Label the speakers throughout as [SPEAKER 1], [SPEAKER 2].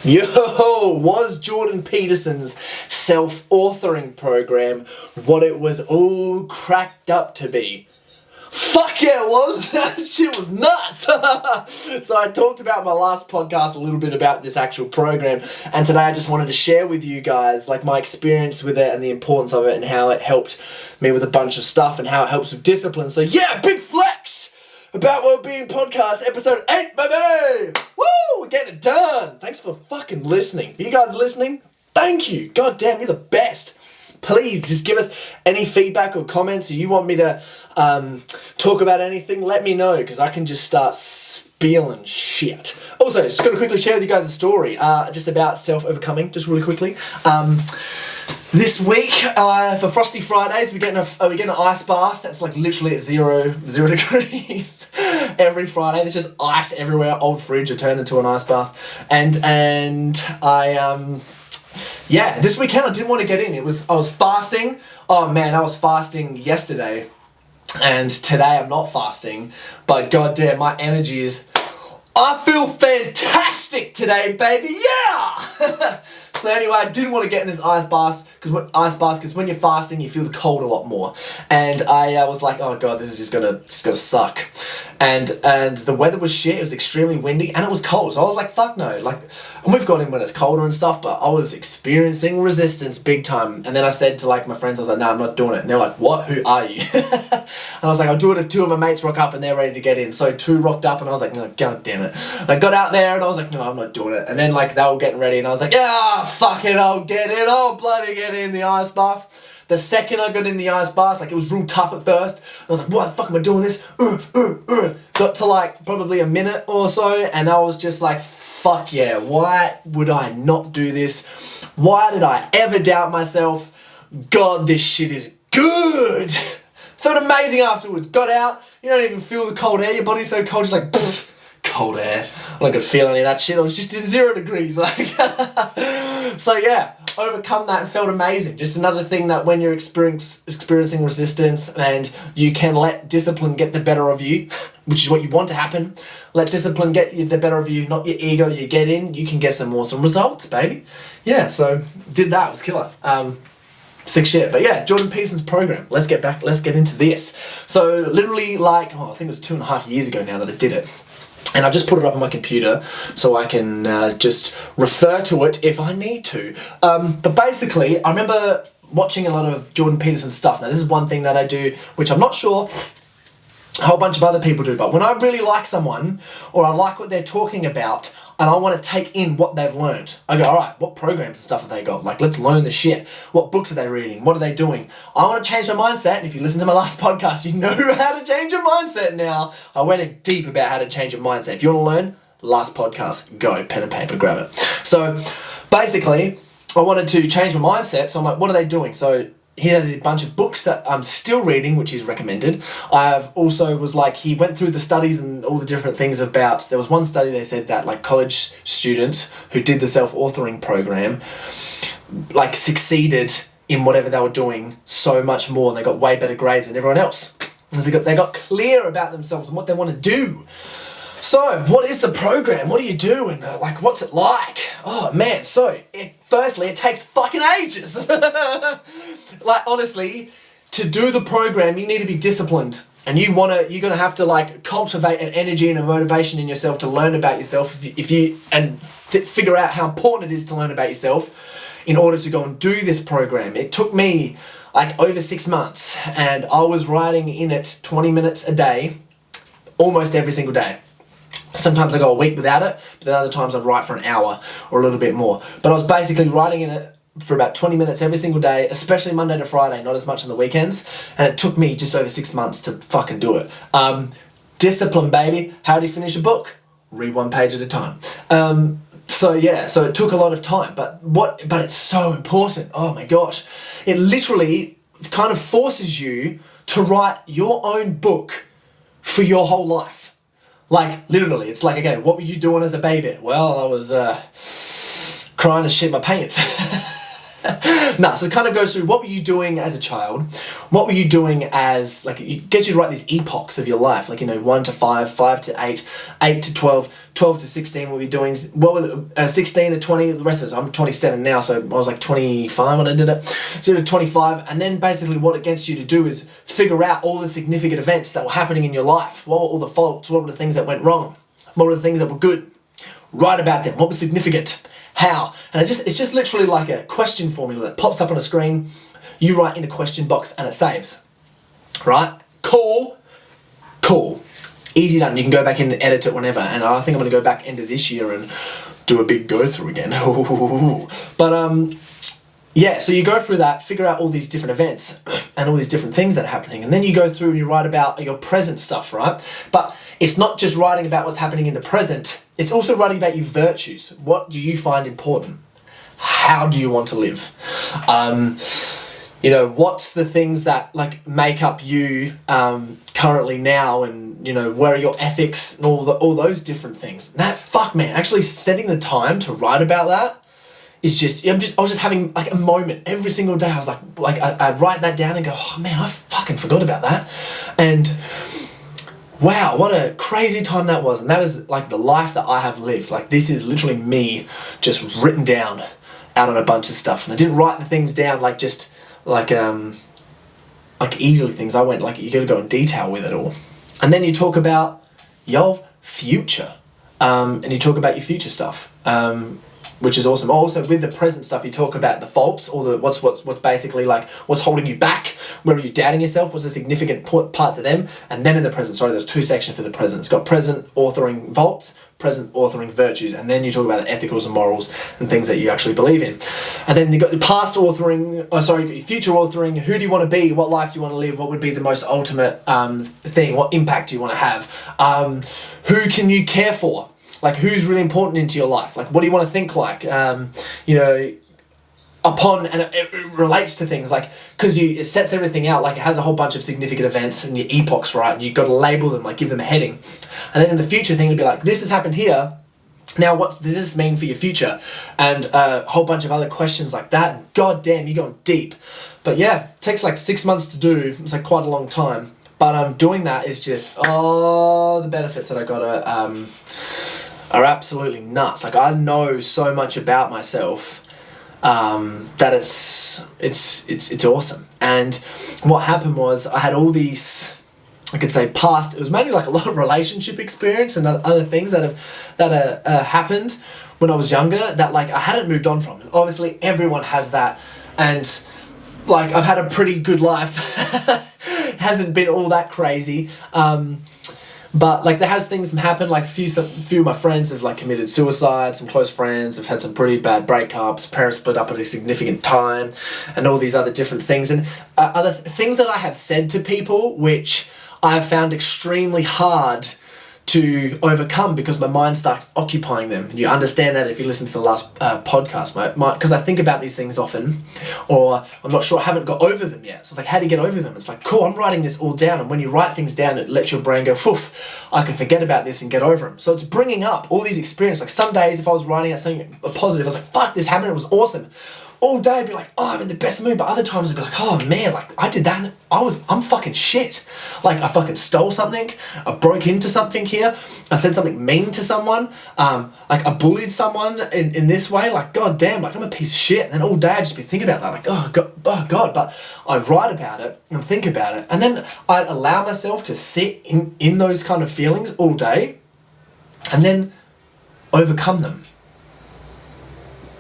[SPEAKER 1] Yo, was Jordan Peterson's self-authoring program what it was all cracked up to be? Fuck yeah, it was. That shit was nuts. So I talked about my last podcast a little bit about this actual program, and today I just wanted to share with you guys like my experience with it and the importance of it and how it helped me with a bunch of stuff and how it helps with discipline. So yeah, big flex! About Wellbeing Podcast, episode 8, baby! Woo! We're getting it done! Thanks for fucking listening. For you guys listening, thank you. God damn, you're the best. Please, just give us any feedback or comments. If you want me to talk about anything, let me know, because I can just start spilling shit. Also, just going to quickly share with you guys a story just about self-overcoming, just really quickly. This week, for Frosty Fridays, we're getting an ice bath that's like literally at zero degrees every Friday. There's just ice everywhere. Old fridge are turned into an ice bath, and I yeah, this weekend I didn't want to get in. I was fasting. Oh man, I was fasting yesterday, and today I'm not fasting. But goddamn, my energy is. I feel fantastic today, baby. Yeah. So anyway, I didn't want to get in this ice bath because when you're fasting, you feel the cold a lot more. And I was like, oh god, this is just gonna suck. And the weather was shit. It was extremely windy and it was cold. So I was like, fuck no. Like, and we've got in when it's colder and stuff, but I was experiencing resistance big time. And then I said to like my friends, I was like, no, I'm not doing it. And they're like, what? Who are you? And I was like, I'll do it if two of my mates rock up and they're ready to get in. So two rocked up and I was like, no, god damn it. I got out there and I was like, no, I'm not doing it. And then like they were getting ready and I was like, yeah, fuck it, I'll get in. I'll bloody get in the ice bath. The second I got in the ice bath, like it was real tough at first. I was like, why the fuck am I doing this? Got to like probably a minute or so and I was just like, fuck yeah, why would I not do this? Why did I ever doubt myself? God, this shit is good. Felt amazing afterwards. Got out, you don't even feel the cold air. Your body's so cold, just like, poof, cold air. I'm not gonna feel any of that shit. I was just in 0 degrees. Like, so yeah. Overcome that and felt amazing. Just another thing that when you're experiencing resistance and you can let discipline get the better of you, which is what you want to happen, let discipline get you the better of you, not your ego, you get in, you can get some awesome results, baby. Yeah, so did that, it was killer. Sick shit. But yeah, Jordan Peterson's program. Let's get into this. So literally like, I think it was 2.5 years ago now that I did it. And I've just put it up on my computer so I can just refer to it if I need to. But basically, I remember watching a lot of Jordan Peterson stuff. Now, this is one thing that I do, which I'm not sure a whole bunch of other people do. But when I really like someone, or I like what they're talking about, and I want to take in what they've learned, I go, all right, what programs and stuff have they got? Like, let's learn the shit. What books are they reading? What are they doing? I want to change my mindset. And if you listen to my last podcast, you know how to change your mindset now. I went in deep about how to change your mindset. If you want to learn, last podcast, go, pen and paper, grab it. So basically, I wanted to change my mindset. So I'm like, what are they doing? So he has a bunch of books that I'm still reading, which he's recommended. I've also was like, he went through the studies and all the different things about, there was one study they said that like college students who did the self-authoring program, like succeeded in whatever they were doing so much more and they got way better grades than everyone else. They got clear about themselves and what they want to do. So, what is the program? What do you do? And like, what's it like? Oh man, so firstly, it takes fucking ages. Like honestly, to do the program, you need to be disciplined, and you're gonna have to like cultivate an energy and a motivation in yourself to learn about yourself. Figure out how important it is to learn about yourself in order to go and do this program. It took me like over 6 months, and I was writing in it 20 minutes a day, almost every single day. Sometimes I go a week without it, but then other times I'd write for an hour or a little bit more. But I was basically writing in it for about 20 minutes every single day, especially Monday to Friday, not as much on the weekends. And it took me just over 6 months to fucking do it. Discipline, baby. How do you finish a book? Read 1 page at a time. So yeah, so it took a lot of time, but it's so important. Oh my gosh. It literally kind of forces you to write your own book for your whole life. Like, literally, it's like, okay, what were you doing as a baby? Well, I was crying to shit my pants. So it kind of goes through what were you doing as a child? What were you doing as, like, it gets you to write these epochs of your life, like, 1 to 5, 5 to 8, 8 to 12, 12 to 16 we'll be doing, 16 to 20, the rest of us, I'm 27 now, so I was like 25 when I did it, 0 to 25, and then basically what it gets you to do is figure out all the significant events that were happening in your life. What were all the faults, what were the things that went wrong, what were the things that were good, write about them, what was significant, how, and it's just literally like a question formula that pops up on a screen, you write in a question box and it saves, right? Cool. Easy done. You can go back in and edit it whenever. And I think I'm going to go back into this year and do a big go through again. But yeah, so you go through that, figure out all these different events and all these different things that are happening. And then you go through and you write about your present stuff, right? But it's not just writing about what's happening in the present. It's also writing about your virtues. What do you find important? How do you want to live? You know, what's the things that like make up you currently now, and you know, where are your ethics and all those different things. That fuck man, actually setting the time to write about that is just I was just having like a moment every single day. I was like I'd write that down and go, oh man, I fucking forgot about that. And wow, what a crazy time that was. And that is like the life that I have lived. Like this is literally me just written down out on a bunch of stuff. And I didn't write the things down like just like easily things. I went like, you gotta go in detail with it all. And then you talk about your future, and you talk about your future stuff, which is awesome. Also with the present stuff, you talk about the faults, or the what's basically like what's holding you back, where are you doubting yourself, what's the significant parts of them, and then in the present, sorry, there's 2 sections for the present. It's got present authoring faults, present authoring virtues, and then you talk about the ethicals and morals and things that you actually believe in. And then you got the past authoring, you got your future authoring, who do you want to be, what life do you want to live, what would be the most ultimate thing, what impact do you want to have, who can you care for, like who's really important into your life, like what do you want to think like, you know, upon, and it relates to things like, because it sets everything out, like it has a whole bunch of significant events and your epochs, right, and you've got to label them, like give them a heading. And then in the future thing would be like, this has happened here, now what does this mean for your future, and a whole bunch of other questions like that. And god damn, you're going deep. But yeah, it takes like 6 months to do. It's like quite a long time, but doing that is just, oh, the benefits that I got are absolutely nuts. Like I know so much about myself that it's awesome. And what happened was I had all these, I could say past, it was mainly like a lot of relationship experience and other things that happened when I was younger that like I hadn't moved on from. And obviously everyone has that, and like I've had a pretty good life. Hasn't been all that crazy. But like there has things happen, like a few of my friends have like committed suicide, some close friends have had some pretty bad breakups, parents split up at a significant time, and all these other different things. And other things that I have said to people which I have found extremely hard to overcome because my mind starts occupying them. You understand that if you listen to the last podcast, because I think about these things often, or I'm not sure, I haven't got over them yet. So it's like, how do you get over them? It's like, cool, I'm writing this all down. And when you write things down, it lets your brain go, whoof, I can forget about this and get over them. So it's bringing up all these experiences. Like some days if I was writing out something positive, I was like, fuck, this happened, it was awesome. All day I'd be like, oh, I'm in the best mood. But other times I'd be like, oh man, like I did that and I'm fucking shit. Like I fucking stole something, I broke into something here, I said something mean to someone, like I bullied someone in this way, like god damn, like I'm a piece of shit. And then all day I'd just be thinking about that, like oh god. But I'd write about it and think about it, and then I'd allow myself to sit in those kind of feelings all day and then overcome them.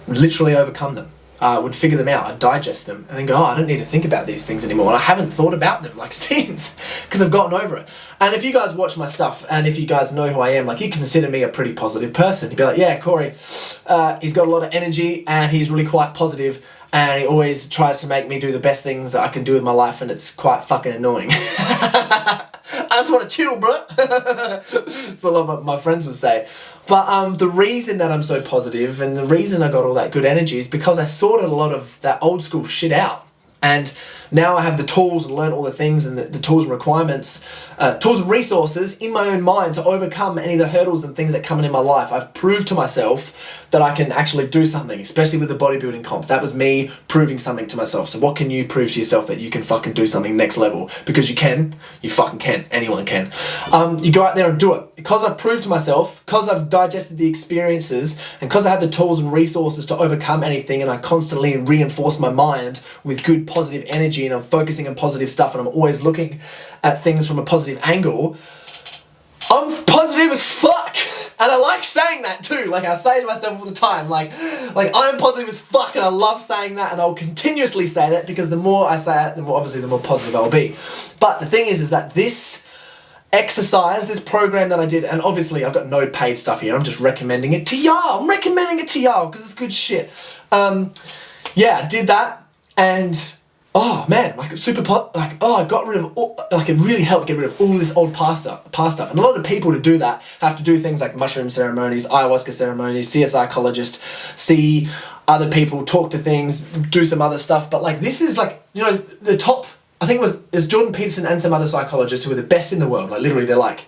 [SPEAKER 1] Literally overcome them. Would figure them out, I'd digest them, and then go, oh, I don't need to think about these things anymore. And I haven't thought about them like since, because I've gotten over it. And if you guys watch my stuff, and if you guys know who I am, like you consider me a pretty positive person. You'd be like, yeah, Corey, he's got a lot of energy, and he's really quite positive, and he always tries to make me do the best things that I can do with my life, and it's quite fucking annoying. I just want to chill, bro. That's what a lot of my friends would say. But the reason that I'm so positive and the reason I got all that good energy is because I sorted a lot of that old school shit out. And now I have the tools and learn all the things and the tools and requirements, tools and resources in my own mind to overcome any of the hurdles and things that come in my life. I've proved to myself that I can actually do something, especially with the bodybuilding comps. That was me proving something to myself. So what can you prove to yourself that you can fucking do something next level? Because you can. You fucking can. Anyone can. You go out there and do it. Because I've proved to myself, because I've digested the experiences, and because I have the tools and resources to overcome anything, and I constantly reinforce my mind with good positive energy, and I'm focusing on positive stuff, and I'm always looking at things from a positive angle, I'm positive as fuck. And I like saying that too. Like, I say to myself all the time, like I'm positive as fuck, and I love saying that, and I'll continuously say that, because the more I say it, the more positive I'll be. But the thing is that this exercise, this program that I did, and obviously I've got no paid stuff here, I'm just recommending it to y'all. I'm recommending it to y'all because it's good shit. Yeah, I did that, and oh man, like I got rid of all, like it really helped get rid of all this old past stuff. And a lot of people to do that have to do things like mushroom ceremonies, ayahuasca ceremonies, see a psychologist, see other people, talk to things, do some other stuff. But like, this is like, you know, the top, I think it was Jordan Peterson and some other psychologists who were the best in the world. Like, literally, they're like,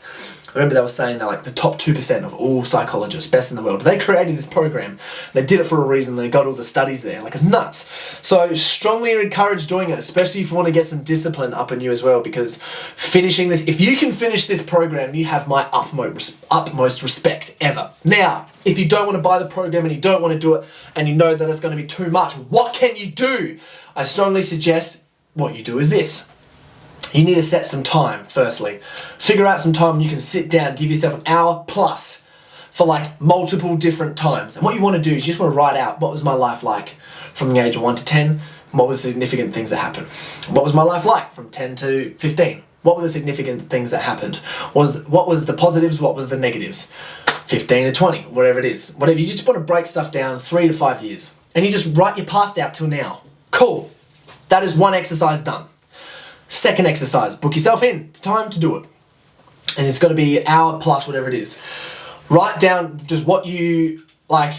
[SPEAKER 1] I remember they were saying they're like the top 2% of all psychologists, best in the world. They created this program. They did it for a reason. They got all the studies there. Like, it's nuts. So strongly encourage doing it, especially if you want to get some discipline up in you as well, because finishing this, if you can finish this program, you have my utmost respect ever. Now, if you don't want to buy the program and you don't want to do it and you know that it's going to be too much, what can you do? I strongly suggest what you do is this. You need to set some time, firstly. Figure out some time you can sit down, give yourself an hour plus for like multiple different times. And what you want to do is you just want to write out, what was my life like from the age of 1 to 10? And what were the significant things that happened? What was my life like from 10 to 15? What were the significant things that happened? What was the positives? What was the negatives? 15 to 20, whatever it is. Whatever, you just want to break stuff down 3 to 5 years. And you just write your past out till now. Cool. That is one exercise done. Second exercise, book yourself in. It's time to do it. And it's got to be an hour plus, whatever it is. Write down just what you like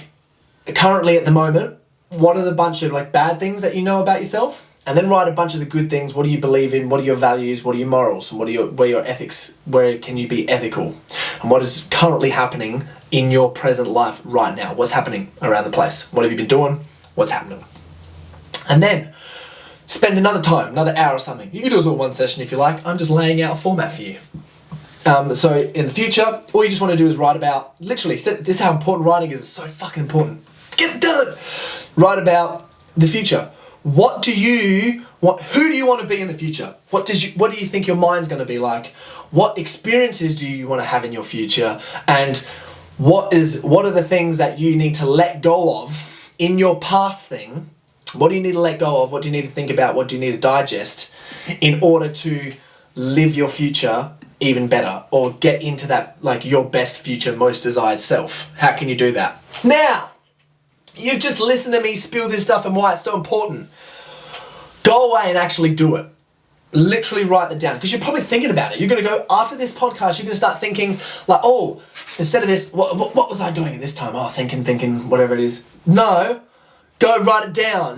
[SPEAKER 1] currently at the moment. What are the bunch of like bad things that you know about yourself? And then write a bunch of the good things. What do you believe in? What are your values? What are your morals? And where are your ethics? Where can you be ethical? And what is currently happening in your present life right now? What's happening around the place? What have you been doing? What's happening? And then spend another hour or something. You can do this all one session if you like. I'm just laying out a format for you. So in the future, all you just want to do is write about, literally, this is how important writing is. It's so fucking important. Get it done! Write about the future. Who do you want to be in the future? What do you think your mind's going to be like? What experiences do you want to have in your future? And what are the things that you need to let go of in your past thing? What do you need to let go of? What do you need to think about? What do you need to digest in order to live your future even better, or get into that, like, your best future, most desired self? How can you do that? Now, you've just listened to me spill this stuff and why it's so important. Go away and actually do it. Literally write that down, because you're probably thinking about it. You're going to go, after this podcast, you're going to start thinking like, oh, instead of this, what was I doing at this time? Oh, thinking, whatever it is. No. Go write it down.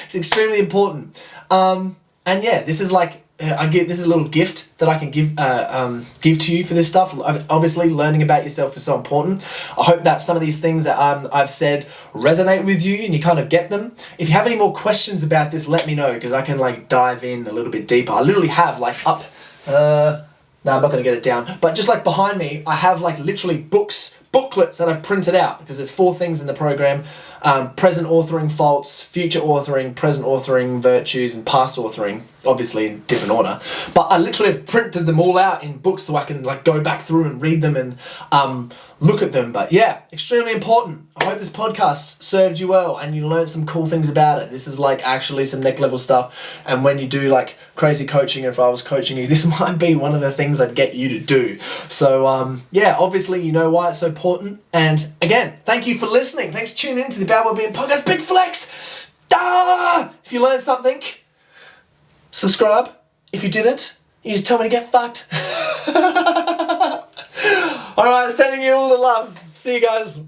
[SPEAKER 1] It's extremely important. And yeah, this is like, this is a little gift that I can give to you for this stuff. Obviously, learning about yourself is so important. I hope that some of these things that I've said resonate with you and you kind of get them. If you have any more questions about this, let me know, because I can like dive in a little bit deeper. I literally have like no, I'm not going to get it down. But just like behind me, I have like literally booklets that I've printed out, because there's 4 things in the program. Present authoring faults, future authoring, present authoring virtues, and past authoring, obviously in different order. But I literally have printed them all out in books so I can like go back through and read them and look at them. But yeah, extremely important. I hope this podcast served you well and you learned some cool things about it. This is like actually some next level stuff. And when you do like crazy coaching, if I was coaching you, this might be one of the things I'd get you to do. So yeah, obviously you know why it's so important. And again, thank you for listening. Thanks for tuning in to the About Wellbeing podcast. Big flex! If you learned something, subscribe. If you didn't, you just tell me to get fucked. Alright, sending you all the love. See you guys.